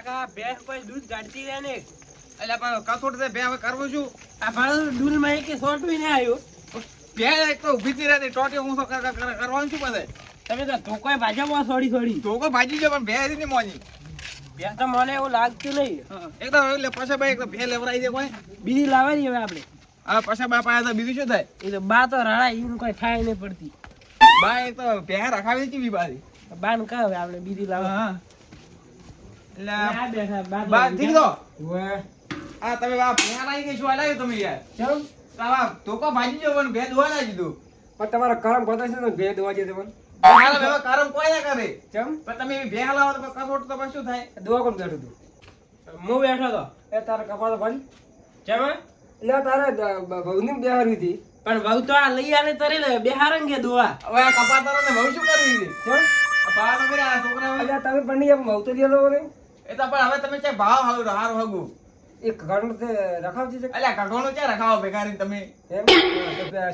કાકા ભેંસ કોઈ દૂધ કાઢતી રહે ને એટલે પણ કસોટ છે બે હવે કરવું છું આ ભાડું ડૂલ માં કે સોટવી ને આવ્યો બે એક તો ઊભી જ રહેતી ટોટી હું કરવાનું શું બધે તમે તો ધોકોય ભાજપમાં છોડી તો કો ભાજી છે પણ બે હતી ને મોની ભેંસ તો મને એવું લાગતું નહીં એકદમ એટલે પછી ભાઈ એક બે લેવરાઈ દે કોઈ બીજી લાવવાની હવે આપણે હવે પછી બા પાયા તો બીજું શું થાય એ તો બા તો રડા એવું કોઈ થાય નહીં પડતી બા એક તો બે રખાવી છે બીબારી બા ને કહે આપણે બીજી લાવવા હા એટલે આ બેઠા બા ઠીક તો ઓએ આ તમે બા પ્યાર આવી ગઈ શું લાવ્યું તમે યાર ચમ તાવા તો કો ભાજી જો પણ બે દોવા ના દીધું પણ તમારા કરમ કોતા છે ને બે દવા જે તમને હાલ હવે કરમ કોઈ ના કરે ચમ પણ તમે બે હલાવો તો કસોટ તો પછી શું થાય દવા કોણ બેઠું તું હું બેઠો તો એ તારા કપાતો ભાઈ ચમ એટલે તારે ભવની બેહારી હતી પણ બહુ તો આ લઈ આલે તરી લે બેહારંગે દોવા હવે આ કપાતરો ને બહુ શું કરવી છે ચમ આ બાળો કરે આ છોકરા હવે એટલે તમે પણ નહીં ભવ તો દીધો ને એ તો પણ હવે તમે છે ભાવ હારું હગું એક ઘર તે રખાવતી છે અલ્યા કઢોળો ક્યાં રખાવો ભેગારી તમે એમ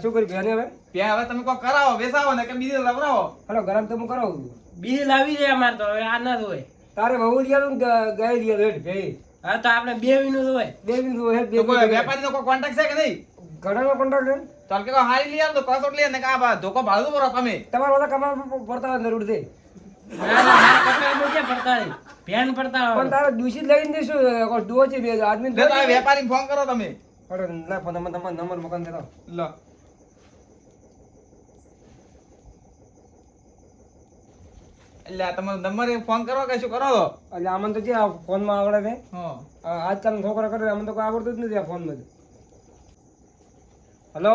શું કરી બેને હવે ત્યાં હવે તમે કોઈ કરાવો બેસાવો ને કે બીજે લવરાવો હલો ગરમ તો હું કરાવું છું બીજી લાવી દે અમાર તો હવે આ ના હોય તારે બહુ દિયાલું ગાય દિયાલું હેઠ ગઈ હા તો આપણે બે વિનું હોય બે બિંદુ હેઠ તો કોઈ બે વેપારીનો કોઈ કોન્ટેક્ટ છે કે નહીં ઘણાનો કોન્ટ્રાક્ટ ચાલ કે હારી લઈ આવ તો કસોટ લઈ ને કે આ ધોકો ભાડું ભરો તમે તમારા બધા કમાવા પડતા જરૂર છે ના ના હાર કપડા નું કે પડતા નહીં ભેન પડતા પણ હોય તારે દૂષિત લઈને દેશું દુઓ છે બે આદમી લે તો આ વેપારીને ફોન કરો તમે અરે ના ફોન તમારો નંબર મકાન દેતો લો એટલે આ તમારો નંબર ફોન કરો કે શું કરો તો એટલે આમાં તો જે ફોનમાં આવડે છે હા આજકાલ છોકરા કરે આમાં તો કોઈ આવડતું જ નથી આ ફોનમાં હલો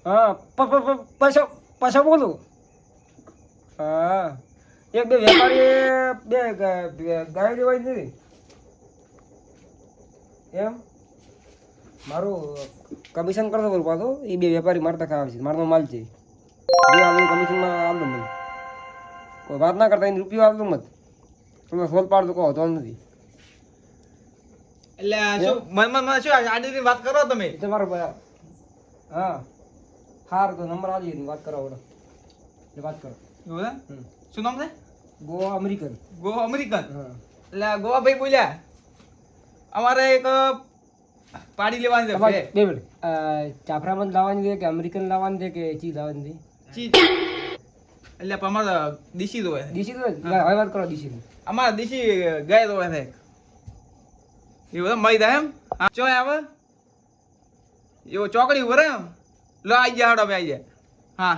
હા પાછો બોલું હા એક બે વેપારી બે ગાય લેવાય નથી એમ મારું કમિશન કરતો બોલું પાછો એ બે વેપારી મારતા ખાવા છે મારનો માલ છે બે આલુ કમિશનમાં આલુ મને કોઈ વાત ના કરતા એને રૂપિયો આલુ મત તમે સોલ પાડતો કહો તો નથી એટલે આ શું મન શું આડીની વાત કરો તમે તમારો હા હાર તો નંબર આવી વાત કરો ઓલો એટલે વાત કરો એવું છે? શું નામ છે ગોવા અમેરિકન ગોવા અમેરિકન હા એટલે ગોવા ભાઈ બોલ્યા અમારે એક પાડી લેવાની છે તમારે બે મિનિટ ચાફરામંદ લાવવાની છે કે અમેરિકન લાવવાની છે કે ચીઝ લાવવાની છે ચીજ એટલે પણ અમારે દેશી દોય છે ડીસી તો હવે વાત કરો ડીસી અમારે દેશી ગાય દોય છે એવું છે મઈ થાય એમ હા ચો આવે એવો ચોકડી ઉભો રહે એમ લો આવી ગયા હાડો આવી જાય હા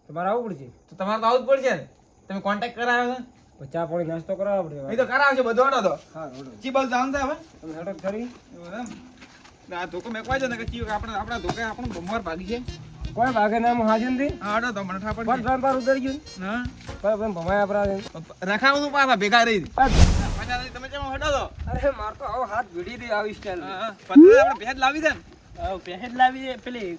તમારે આવવું પડશે તો તમારે તો આવું જ પડશે ને તમે કોન્ટેક્ટ કરાવ્યો છે પછી ચા પાણી નાસ્તો કરાવવો પડશે એ તો કરાવશે બધો હાડો તો હા રોડો ચીબલ જાણ છે હવે તમે હટક કરી એવું છે એમ એટલે આ ધોકો મેકવાય છે ને કે ચીવ આપણા ધોકે આપણું બમવાર ભાગી છે કોઈ ભાગે નામ હાજર નથી હા હાડો તો મને ઠાપડ પણ ત્રણ પાર ઉતરી ગયું હા પણ ભમાયા આપણા રખાવું તું પાછા ભેગા રહી પાછા તમે કેમ હટો તો અરે માર તો આવો હાથ ભીડી દે આવી સ્ટાઈલ પછી આપણે ભેજ લાવી દે ને ભેંસ લાવી દે પેલી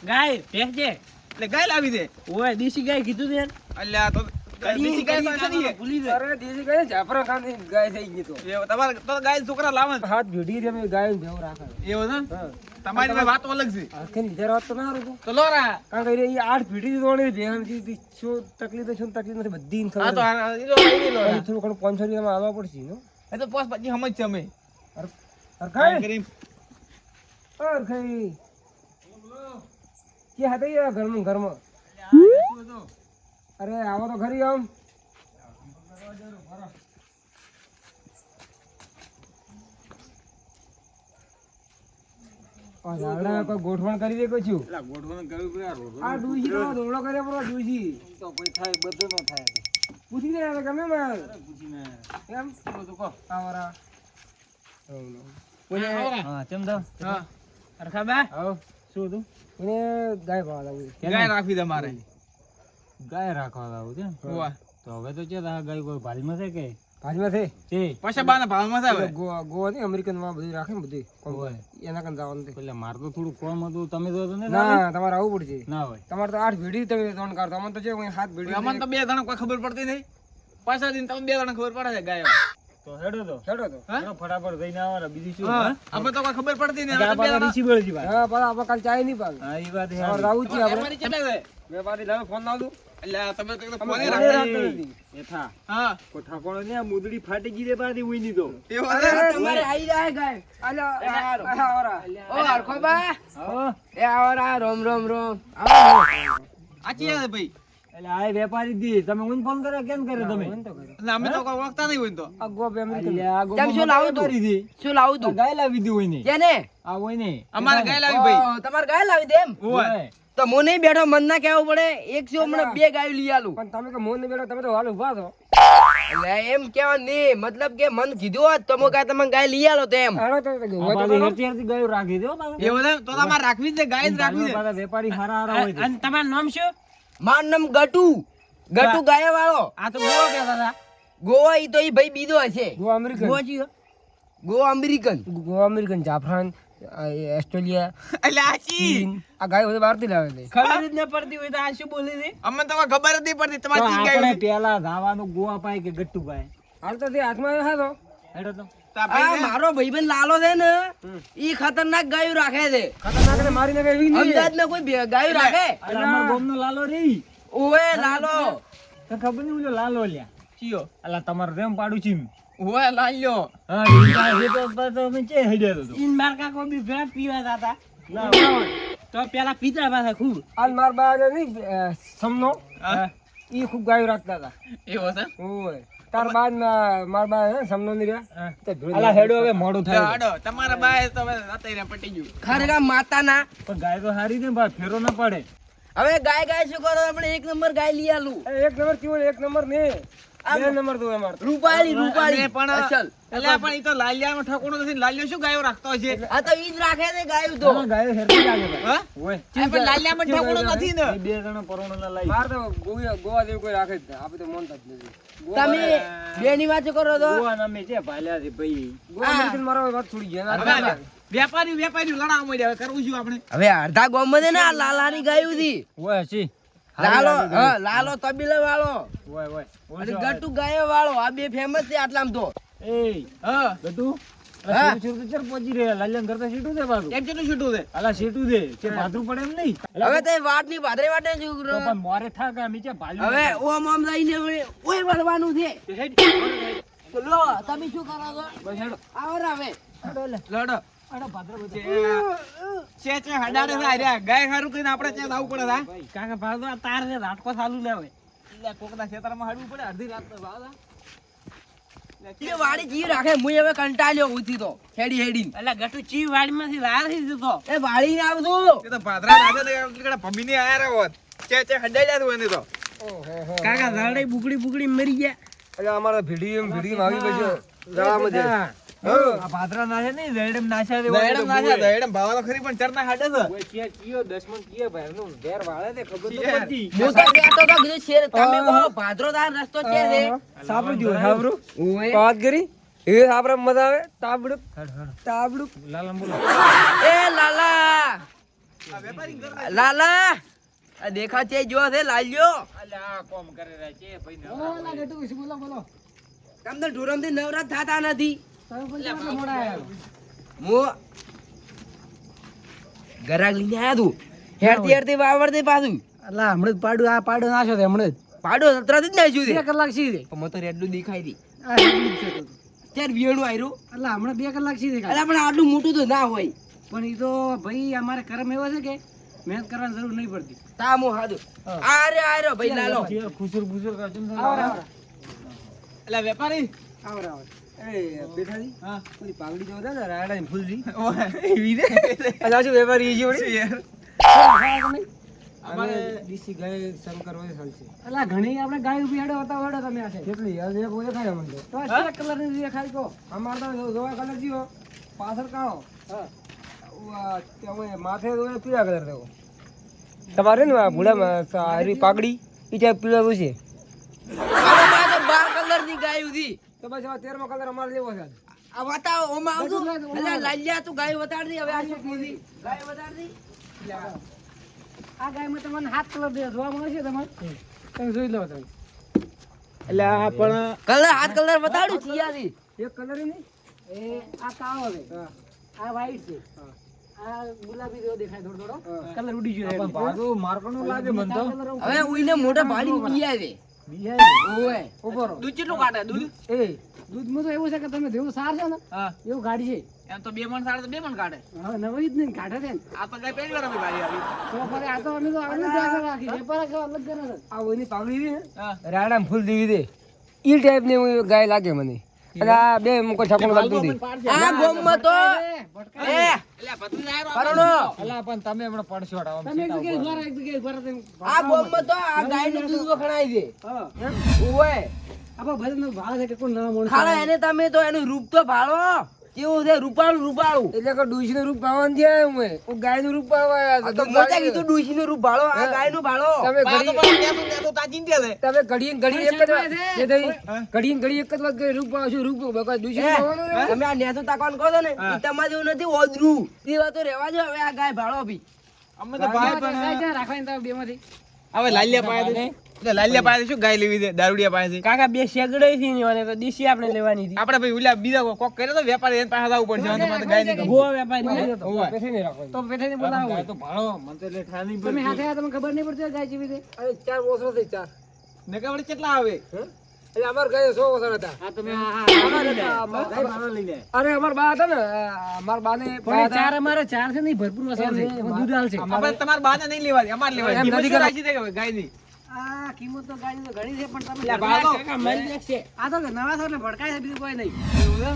ગાય ભેંસ છે એટલે ગાય લાવી દે ઓય દેશી ગાય કીધું છે એટલે આ તો દેશી ગાય તો છે ને એ. ભૂલી અરે દેશી ગાય જાફરા ખાન ગાય થઈ ગઈ તો એવું તમારે તો ગાય છોકરા લાવે ને. હાથ ભીડી દે અમે ગાય ભેવ રાખે એવું છે ને? હા તમારી તો વાતો અલગ છે આખે લીધે વાત તો ના હતું તો લો રા કારણ કે એ આઠ ભીડી દોડી બેહનથી શું તકલીફ છે, શું તકલીફ નથી બધી હા તો ખબર એ લો લો રા. થોડું ઘણું 500 રૂપિયામાં આવવા પડશે નો એ તો પોસ પછી સમજ છે અમે અરખાઈ કરી અરખાઈ કે હતા યાર ઘરમાં અરે આવો તો ખરી આમ લાકડા કોઈ ગોઠવણ કરી દે કોઈ છું એટલે ગોઠવણ કરવી પડે આ રોડ. આ ડૂસી તો દોડો કર્યા પડો ડૂસી તો કોઈ થાય બધું ન થાય પૂછી દે ગમે માર પૂછીને એમ બધું કહો આવરા હા ચમ દો હા અરખા બા આવ શું તું એને ગાય ભાવ લાવું ગાય રાખવી તમારે ગાય રાખવા લાવું છે હોવા તો હવે તો છે આ ગાય કોઈ ભાલીમાં છે કે ભાજમાં છે છે પછી બાના ભાવમાં આવે ગોવા ની અમેરિકન માં બધું રાખે ને બધું હોય. એના કન જવાનું છે. એટલે મારે તો થોડું કોમ હતું તમે તો ને ના તમારે આવવું પડશે ના હોય તમારે તો 8 ભીડી તમે ત્રણ કાઢતો અમને તો છે કોઈ 7 ભીડી અમને તો બે જણા કોઈ ખબર પડતી નહીં પાછા દિન તમે બે જણા ખબર પડે છે ગાય તો હેડો તો હેડો તો હા? હેડો ફટાફટ જઈને આવવાના બીજું શું હા હા? અમે તો કોઈ ખબર પડતી નહીં આ અમે તો પાછા બે રીસી બળજી ભાઈ. હા પાછા આપણે કાલ ચાય નહીં પાછું હા, ઈ વાત છે. સવારે રાવું છીએ આપણે વેપારી કેટલા છે? વેપારી લાવે ફોન લાવ દઉં એટલે આ તમે તો અમે ફોને ફોને રાખતા રાખતા નથી. એથા. હા કોઈ ઠાકોરો ને આ મુદડી ફાટી ગઈ રે પાછી ઉઈની તો. એવું અરે, છે? તમારે આઈ જાય ગાય આલો આવરા ઓ હરખોબા હા. એ આવરા રોમ રોમ રોમ આચી આવે ભાઈ એટલે આ વેપારી દી તમે ઉઈન ફોન કરે કેમ કરે તમે? એટલે અમે તો કોઈ ઓળખતા નહીં હોય તો આ ગોપ અમેરિકન એટલે આ કેમ શું લાવું તું? વેપારી દી. શું લાવું આ તું ગાય લાવી દી ઉઈની. કેને આ ઉઈને. અમારે ગાય લાવી ભાઈ ઓ, તમારે ગાય લાવી દે એમ ઓય તો હું નહીં બેઠો મન ના કહેવું પડે એક સો હમણાં બે ગાયો લઈ આલું પણ તમે કે મોન ને બેઠો તમે તો હાલ ઉભા છો એટલે એમ કેવા નહીં મતલબ કે મન કીધું હોત તો હું કાંઈ તમે ગાય લઈ આલો તો એમ હેડો તો આ હોય તો પાછી કરો. હેરતી હેરતી ગાયો રાખી દો પાછું. એવું છે? તો તમારે રાખવી જ છે ગાય જ રાખવી છે પાછા વેપારી હારા હારા હોય છે. અને તમારું નામ શું? મારું નામ ગટુ ગટુ ગાયા વાળો આ તો ગોવા કહેતા હતા. ગોવા ઈ તો ઈ ભાઈ બીજો હશે ગોવા અમેરિકન ગોવા ચીયો? ગોવા અમેરિકન ગોવા અમેરિકન જાફરાન ઓસ્ટ્રેલિયા એટલે આચી ચીન આ ગાય બધે બહારથી લાવે છે ખબર જ ન પડતી હોય તો આ શું બોલી હતી? અમને તો કોઈ ખબર જ નહીં પડતી તો તમારી ચી આપણે ગાય પેલા ધાવાનું ગોવા પાય કે ગટ્ટુ પાય? હાલ તો તે હાથમાં હા તો હેડો તો. તા આ ભાઈ ને? મારો ભાઈબંધ લાલો છે ને ઈ ખતરનાક ગાયો રાખે છે ખતરનાક ને મારી નાખે એવી નહીં અમદાવાદમાં કોઈ ગાયો રાખે અરે અમાર ગામનો લાલો રી. ઓએ લાલો તો ખબર નહીં ઓલો લાલો લ્યા. ચિયો અલા તમારું રેમ પાડું છીમ. ઓય લાલ્યો હા ઈ પાસે તો અમે ચે હેડ્યા તો. ઈન માર કાકો બી ભેળા પીવા જતા. લાવો. તો પેલા પીતા પાછા ખૂબ. હાલ માર બા નહીં સમનો હા ઈ ખૂબ ગાયો રાખતા હતા એવો છે ઓય તાર બાદ માર બા હે સમનો ની રહ્યા તે ધોઈ અલા હેડો હવે મોડું થાય છે. હાડો તમારા બાય તો હવે રાતે પટી ગયું ખરેખર માતાના પણ ગાય તો હારી ને ભાઈ ફેરો ના પડે. હવે ગાય ગાય શું કરો આપણે એક નંબર ગાય લઈ આલું એક નંબર કેવો એક નંબર ને બે નંબર તો અમાર તો રૂપાળી રૂપાળી પણ અસલ એટલે પણ ઈ તો લાલિયામાં ઠકોણો નથી લાલિયો શું ગાયો રાખતો હશે આ તો ઈ જ રાખે છે ગાયું તો ના, ગાયો હેરતી લાગે ભાઈ. હા ઓય. આ પણ લાલિયામાં ઠકોણો નથી ને એ બે જણા પરોણો ના લાવી. માર તો ગોવા જેવું કોઈ રાખે જ નહીં આપણે તો માનતા જ નથી તમે બે ની વાત કરો તો ગોવા નામે છે ભાલ્યા છે ભાઈ. ગોવા અમેરિકન મારો વાત છોડી ગયા હવે આ વેપારી લડાવા મળ્યા હવે કરવું શું આપણે હવે અડધા ગામમાં છે ને આ લાલાની ગાયું હતી ઓય છી. લાલો હા લાલો તબીલા વાળો ઓય ઓય. અને ગટુ ગાયો વાળો આ બે ફેમસ છે આટલામાં તો એ હા ગટુ. હા. છોકરું ચર પહોંચી રહ્યા લાલ્યાન કરતા સીટું છે પાછું. કેમ કેટલું છૂટું છે અલા સીટું દે કે ભાદરું પડે એમ નહીં. હવે તે વાટ ની ભાદરે વાટે તો છોકરો પણ મોરે થા કે અમે ચે ભાલ્યું હવે નથી. ઓમ ઓમ લઈને ઓય વળવાનું છે લો તમે શું કરો છો બસ હેડો. આવરા હવે લડો અરે ભાદરો બધો. છે હડાડે છે આર્યા ગાય ખારું કઈને આપણે ત્યાં આવવું પડે હા કાકા ભાડો આ તાર છે રાટકો ચાલુ લેવે. એટલે કોકના ખેતરમાં હાડવું પડે અડધી રાત તો ભાવ એ વાડી જી રાખે મુય હવે કંટાળ્યો ઉથી તો હેડી હેડી એટલે ગટુ ચી વાડીમાંથી લાર થઈ જતો. એ વાડી ને આવતું એ તો ભાદરા રાજા તો એકલા ભમીને આયા રે હોત છે હડાડ્યા તું એને તો કાકા ઝાડે બુકડી મરી ગયા. એટલે અમારા ભીડી આવી પછી જવામાં છે આ ભાદરા ના છે ને રેડમ નાખ્યા દેવા દહેડમ નાખ્યા દહેડમ ભાવા તો ખરી પણ ચરના હાડે છે ઓય કે કીયો 10 મણ કીએ ભાઈ નું ઘેર વાળે તે ખબર તો શેર. પડતી. હું તો કહેતો તો કીધું શેર તમે કહો ભાદરો તાર રસ્તો છે રે સાપડું જોયું સાપડું ઓય વાત કરી એ સાપડા મજા આવે તાબડું તાબડું લાલા બોલો. એ લાલા લાલા આ દેખા છે જો છે લાલ્યો અલ્યા આ કોમ કરે રહ્યા છે ભાઈ ને. તમને ઢોરમ થી નવરાત થતા નથી હું ગરાક લઈને આયા તું હેરતી હેરતી વાવડતી પાછું એટલે હમણાં જ પાડું આ પાડો નાખ્યો છે હમણાં પાડો તરત જ નાખ્યું છે 2 કલાક સીધે પણ તો રેડલું દેખાય હતી એટલે ત્યારે વિયણું આયરું હમણાં 2 કલાક સીધે અલા પણ આટલું મોટું તો ના હોય પણ એ તો ભાઈ અમારે કરમ એવો છે કે મહેનત કરવાની જરૂર નહીં પડતી તામો હાદુ આરે ભાઈ લાલો ચેર ખુસુર બુસુર કા ચમ એટલે વેપારી આવરા એ બેઠાજી હા પેલી પાઘડી જો ને રાડાની ફૂલજી ઓય એવી રે આ શું વેપારી ઈ જોડી યાર અમારે અમારે દેશી ગાય શંકર હોય ચાલ છે અલા ઘણી આપણે ગાય ઉભી હેડો હતા વડો તમે આ છે કેટલી આ એક હોય ખાય મને તો આ ચેક કલર ની દેખાય તો અમાર તો જોવા કલર જીવો પાછળ કાળો હા ત્યાં માથે તો પીળા કલર દેવો તમારે ને આ ભૂડા હારી પાઘડી ઈ ટાઈપ પીળા હોય છે હવે મારે 12 કલર ની ગાય હતી તો બસ આ 13મો કલર અમારે લેવો છે આ વતાવો ઓમાં આવતું અલા લાલ્યા તું ગાય વતાડ દી હવે આ શું કીધી ગાય વતાડ દી આ ગાયમાં તમને 7 કલર જોવા મળે છે તમારે તમે જોઈ લો તમે એટલે આ પણ કલર હાથ કલર બતાડું ચિયાથી એક કલર નહીં એ આ કાળો છે આ વ્હાઈટ છે આ ગુલાબી જેવો દેખાય થોડો થોડો કલર ઉડી ગયો પણ ભાડું મારકણું લાગે મને તો. હવે ઉઈને મોટા ભાડી બીયા છે બીજા ઓય ઉભો રહો. દૂધ કેટલું કાઢે દૂધ એ દૂધમાં તો એવું છે કે તમે જેવું સાર છો ને હા એવું ગાડી છે એમ તો 2 મણ સાડે તો 2 મણ કાઢે હવે નવી જ નહીં કાઢે છે ને આ તો કઈ પહેલી વાર અમે ગાડી આવી તો ફરે આ તો અમે તો આગળ જ આગળ રાખી વેપાર કેવા અલગ કરે છે આ ઓની પાઘડી રહી ને હા રાડામાં ફૂલ દેવી દે ઈ ટાઈપ ની ગાય લાગે મને અને આ બે મુકો ઠાકોર લાગતું હતી આ ગોમમાં તો એ એટલે પતરી જાય પરણો અલા પણ તમે હમણાં પડશો આમ તમે એક જગ્યાએ ઉભા રહો, એક જગ્યાએ ઉભા રહો તમે. આ ગોમમાં તો આ ગાયનું દૂધ વખણાય છે હા. ઓય આપણા ભજનનો ભાવ છે કે કોઈ નવા માણસ ખાલા એને તમે તો એનું રૂપ તો ભાળો કેવું છે રૂપાળું રૂપાળું એટલે કે ડુસી નું રૂપ પાવન થયા હું ગાય નું રૂપ પાવા આ તો મોટા કીધું ડુસી નું રૂપ ભાળો આ ગાય નું ભાળો તમે આ તો ઘડી પણ ત્યાં તો તાજી છે તમે ઘડી ઘડી એક જ વાત જે થઈ ઘડી ઘડી એક જ વાત કરી રૂપ પાવશો રૂપ બકા ડુસી નું પાવાનું રે. તમે આ નેસો તાકવાનું કહો છો ને એ તમારે જેવું નથી ઓદરું એ વાતો રહેવા દો હવે આ ગાય ભાળો ભી અમે તો ભાઈ પણ રાખવાની તમે બેમાંથી હવે લાલિયા પાયા છે એટલે લાલિયા પાયા શું ગાય લેવી છે દારૂડિયા પાયા છે કાકા બે શેગડે છે ની વાને તો દેશી આપણે લેવાની હતી આપણે ભાઈ ઓલા બીજા કોક કરે તો વેપારી એને પાસે આવવું પડશે અને તમારે ગાય ની ગોવા વેપારી પેસે નહીં રાખવાની તો પેઠાને બોલાવો ગાય તો ભાળો મને તો એટલે ઠાની તમે હાથે હાથ તમને ખબર નહીં પડતી હોય ગાય જેવી છે અરે ચાર ઓસરો થઈ ચાર નકા કેટલા આવે એટલે અમાર ગાય 100 ઓસરા હતા હા તમે હા ગાય ભાડો લઈ લે અરે અમાર બા હતા ને અમાર બાને પણ એ ચાર અમારે ચાર છે નહીં ભરપૂર મસાલો છે એમાં દૂધ હાલ છે આપણે તમારે બાને નહીં લેવાની અમારે લેવાની એમ નથી કિંમત શું રાખી દે કે ગાય ની આ કિંમત તો ગાયની તો ઘણી છે પણ તમે લે ભાડો. કાકા મારી દે છે આ તો નવા છો એટલે ભડકાય છે બીજું કોઈ નહીં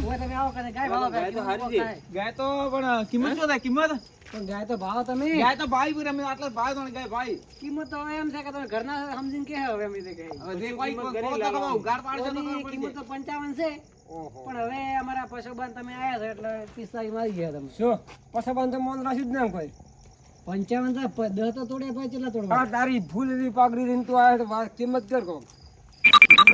ઓય તમે આવો કને ગાય ભાવ ગાય તો હારી છે ગાય તો પણ કિંમત શું થાય કિંમત પણ ગાય તો ભાવ તમે ગાય તો ભાઈ પૂરા અમે આટલા ભાઈ તો ગાય ભાઈ કિંમત તો હવે એમ છે કે તમે ઘરના સમજીને કે હવે અમે તે કહે હવે જે કોઈ કહો તો કહો ગાર પાડશે તો ખબર કિંમત પડશે તો 55 છે પણ હવે અમારા પશુબાન તમે આયા છો એટલે 45 મારી ગયા તમે શું પછાબાન તો મન રાખ્યું જ ને એમ કોઈ 55 તો 10 તો તોડ્યા પછી કેટલા તોડવા આ તારી ફૂલ એવી પાઘડી રહીને તું આયો તો કિંમત કર કો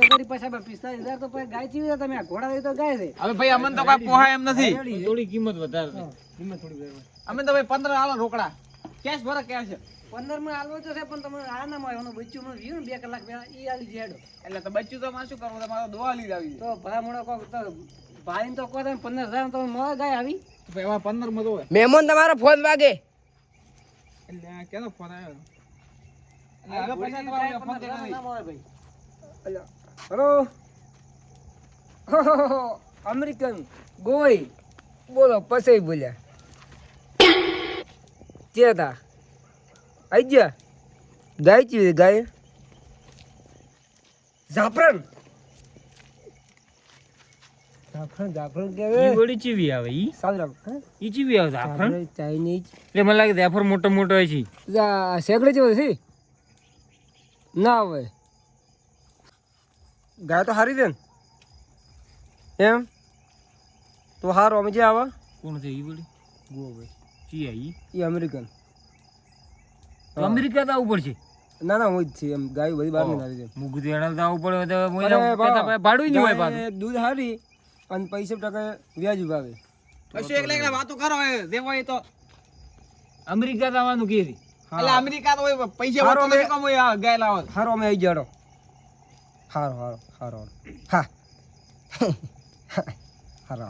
કરી પછી 45,000 તો પછી ગાય ચીવી તમે આ ઘોડા તો ગાય છે હવે ભાઈ અમને તો કોઈ પોહાય એમ નથી થોડી કિંમત વધારે છે. કિંમત થોડી વધારે અમે તો ભાઈ 15 આલો રોકડા કેશ ભરે કેશ 15 માં આલવો તો છે પણ તમે આ ના માં એનું બચ્ચું મને વ્યુ ને 2 કલાક પહેલા ઈ આલી જેડો એટલે તો બચ્ચું તો મારે શું કરવું તમારે દોવા લઈ આવી તો ભલા મોડો કોક તો ભાઈ તો કહો તમે 15,000 તો મળે ગાય આવી ભાઈ એમાં 15 માં તો હોય મહેમાન તમારો ફોન વાગે એટલે આ કેનો ફોન આવ્યો એટલે હવે પૈસા તમારે ફોન ના કરી મળે ભાઈ હેલો અમેરિકન ગોઈ બોલો પછી બોલ્યા કે હતા આઈ ગયા ગાય ચી ગાય જાફરાન જાફરાન જાફરાન ઈ કે વળી ચીવી આવે ઈ સાદરા ઈ ચીવી આવે જાફરાન ચાઇનીઝ એટલે મને લાગે જાફર મોટો મોટો હોય છે શેકડે જેવો છે ના હોય ગાય તો હારી દે ને એમ તો હારો અમે જે આવા કોણ છે ઈ વળી ગો ભાઈ ચી આ ઈ એ અમેરિકન તો અમેરિકા તો આવું પડશે ના ના હોય જ છે એમ ગાય બધી બહાર ની આવી છે મુગુ દેણા તો આવું પડે તો અરે મોય બા, ભાડું નહીં હોય પાછું ગાય દૂધ હારી અને 50% વ્યાજ ભાવે કશું એકલા એકલા વાતો કરો હવે દેવો એ તો અમેરિકા તો આવવાનું કે છે એટલે અમેરિકા તો હોય પૈસા હારો વાતો અમે- કમ હોય આ ગાય લાવો હારો અમે આવી જાડો હારો હારો હારો હા હારો